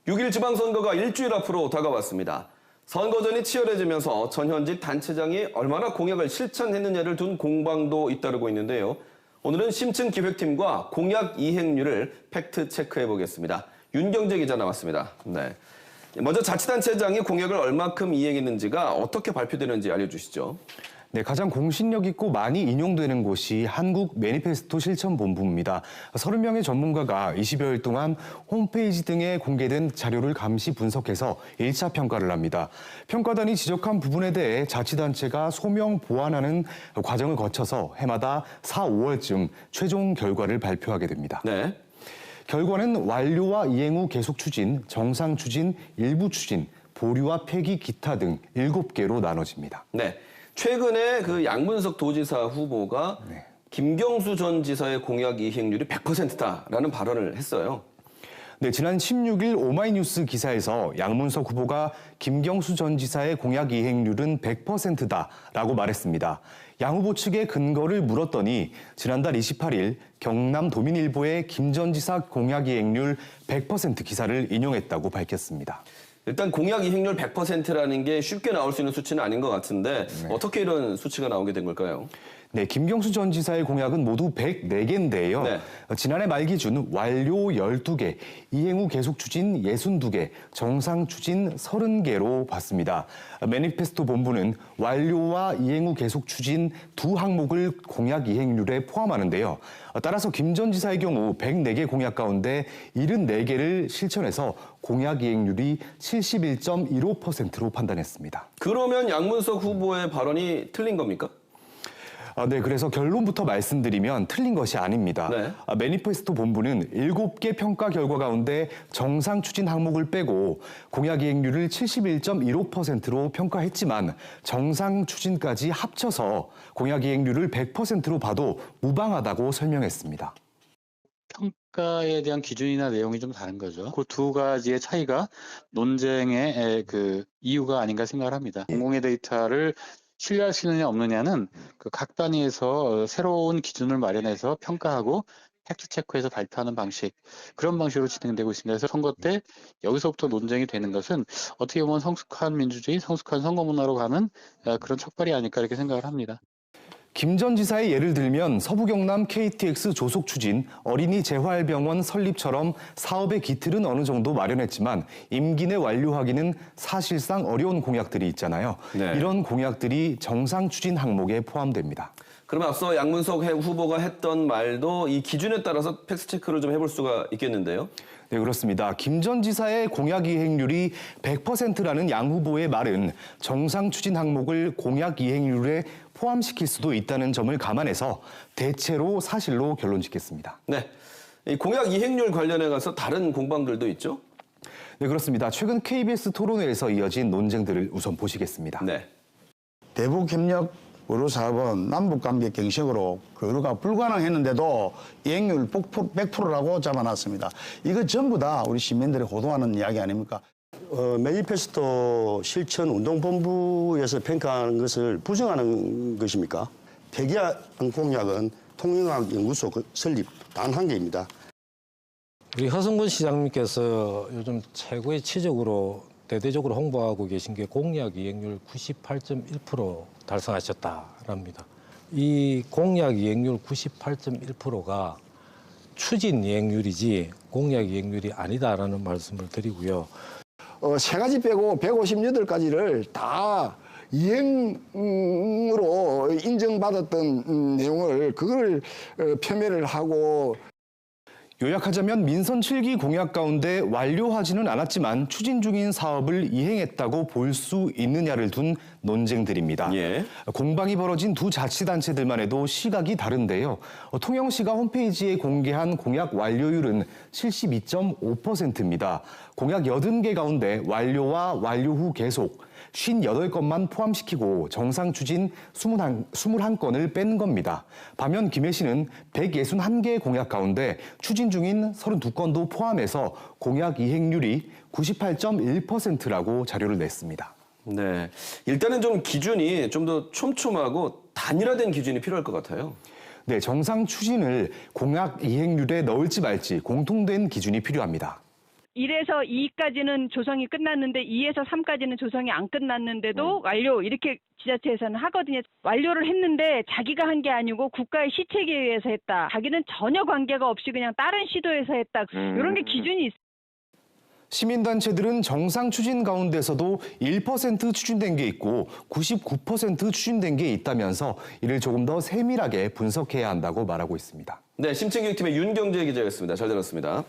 6일 지방선거가 일주일 앞으로 다가왔습니다. 선거전이 치열해지면서 전현직 단체장이 얼마나 공약을 실천했느냐를 둔 공방도 잇따르고 있는데요. 오늘은 심층기획팀과 공약 이행률을 팩트체크해 보겠습니다. 윤경재 기자 나왔습니다. 네. 먼저 자치단체장이 공약을 얼마큼 이행했는지가 어떻게 발표되는지 알려주시죠. 네, 가장 공신력 있고 많이 인용되는 곳이 한국 매니페스토 실천본부입니다. 30명의 전문가가 20여일 동안 홈페이지 등에 공개된 자료를 감시 분석해서 1차 평가를 합니다. 평가단이 지적한 부분에 대해 자치단체가 소명 보완하는 과정을 거쳐서 해마다 4, 5월쯤 최종 결과를 발표하게 됩니다. 네. 결과는 완료와 이행 후 계속 추진, 정상 추진, 일부 추진, 보류와 폐기 기타 등 7개로 나눠집니다. 네. 최근에 그 양문석 도지사 후보가 김경수 전 지사의 공약 이행률이 100%다라는 발언을 했어요. 네, 지난 16일 오마이뉴스 기사에서 양문석 후보가 김경수 전 지사의 공약 이행률은 100%다라고 말했습니다. 양 후보 측의 근거를 물었더니 지난달 28일 경남도민일보의 김 전 지사 공약 이행률 100% 기사를 인용했다고 밝혔습니다. 일단 공약 이행률 100%라는 게 쉽게 나올 수 있는 수치는 아닌 것 같은데 어떻게 이런 수치가 나오게 된 걸까요? 네, 김경수 전 지사의 공약은 모두 104개인데요. 네. 지난해 말 기준 완료 12개, 이행 후 계속 추진 62개, 정상 추진 30개로 봤습니다. 매니페스토 본부는 완료와 이행 후 계속 추진 두 항목을 공약 이행률에 포함하는데요. 따라서 김 전 지사의 경우 104개 공약 가운데 74개를 실천해서 공약 이행률이 71.15%로 판단했습니다. 그러면 양문석 후보의 발언이 틀린 겁니까? 네, 그래서 결론부터 말씀드리면 틀린 것이 아닙니다. 네. 매니페스토 본부는 7개 평가 결과 가운데 정상 추진 항목을 빼고 공약 이행률을 71.15%로 평가했지만 정상 추진까지 합쳐서 공약 이행률을 100%로 봐도 무방하다고 설명했습니다. 평가에 대한 기준이나 내용이 좀 다른 거죠. 그 두 가지의 차이가 논쟁의 그 이유가 아닌가 생각을 합니다. 공공의 데이터를 신뢰할 수 있느냐 없느냐는 그 각 단위에서 새로운 기준을 마련해서 평가하고 팩트체크해서 발표하는 방식, 그런 방식으로 진행되고 있습니다. 그래서 선거 때 여기서부터 논쟁이 되는 것은 어떻게 보면 성숙한 민주주의, 성숙한 선거 문화로 가는 그런 촉발이 아닐까 이렇게 생각을 합니다. 김 전 지사의 예를 들면 서부 경남 KTX 조속 추진, 어린이 재활병원 설립처럼 사업의 기틀은 어느 정도 마련했지만 임기 내 완료하기는 사실상 어려운 공약들이 있잖아요. 네. 이런 공약들이 정상 추진 항목에 포함됩니다. 그럼 앞서 양문석 후보가 했던 말도 이 기준에 따라서 팩트체크를 좀 해볼 수가 있겠는데요. 네, 그렇습니다. 김 전 지사의 공약 이행률이 100%라는 양 후보의 말은 정상 추진 항목을 공약 이행률에 포함시킬 수도 있다는 점을 감안해서 대체로 사실로 결론 짓겠습니다. 네. 이 공약 이행률 관련해 가서 다른 공방들도 있죠? 네, 그렇습니다. 최근 KBS 토론회에서 이어진 논쟁들을 우선 보시겠습니다. 네. 대북 협력 의료 사업은 남북 관계 경색으로 의료가 불가능했는데도 이행률 100%라고 잡아놨습니다. 이거 전부 다 우리 시민들이 호도하는 이야기 아닙니까? 매니페스토 실천 운동본부에서 평가하는 것을 부정하는 것입니까? 폐기한 공약은 통영학연구소 설립 단 한 개입니다. 우리 허승근 시장님께서 요즘 최고의 치적으로 대대적으로 홍보하고 계신 게 공약 이행률 98.1% 달성하셨다랍니다. 이 공약 이행률 98.1%가 추진 이행률이지 공약 이행률이 아니다라는 말씀을 드리고요. 세 가지 빼고 158가지를 다 이행으로 인정받았던 내용을 그걸 폄훼를 하고 요약하자면 민선 7기 공약 가운데 완료하지는 않았지만 추진 중인 사업을 이행했다고 볼 수 있느냐를 둔 논쟁들입니다. 예. 공방이 벌어진 두 자치단체들만 해도 시각이 다른데요. 통영시가 홈페이지에 공개한 공약 완료율은 72.5%입니다. 공약 80개 가운데 완료와 완료 후 계속 58건만 포함시키고 정상 추진 21건을 뺀 겁니다. 반면 김해시는 161개의 공약 가운데 추진 중인 32건도 포함해서 공약 이행률이 98.1%라고 자료를 냈습니다. 네. 일단은 좀 기준이 좀 더 촘촘하고 단일화된 기준이 필요할 것 같아요. 네, 정상 추진을 공약 이행률에 넣을지 말지 공통된 기준이 필요합니다. 1에서 2까지는 조성이 끝났는데 2에서 3까지는 조성이 안 끝났는데도 완료 이렇게 지자체에서는 하거든요. 완료를 했는데 자기가 한 게 아니고 국가의 시책에 의해서 했다. 자기는 전혀 관계가 없이 그냥 다른 시도에서 했다. 이런 게 기준이 있어요. 시민단체들은 정상 추진 가운데서도 1% 추진된 게 있고 99% 추진된 게 있다면서 이를 조금 더 세밀하게 분석해야 한다고 말하고 있습니다. 네, 심층기획팀의 윤경재 기자였습니다. 잘 들었습니다.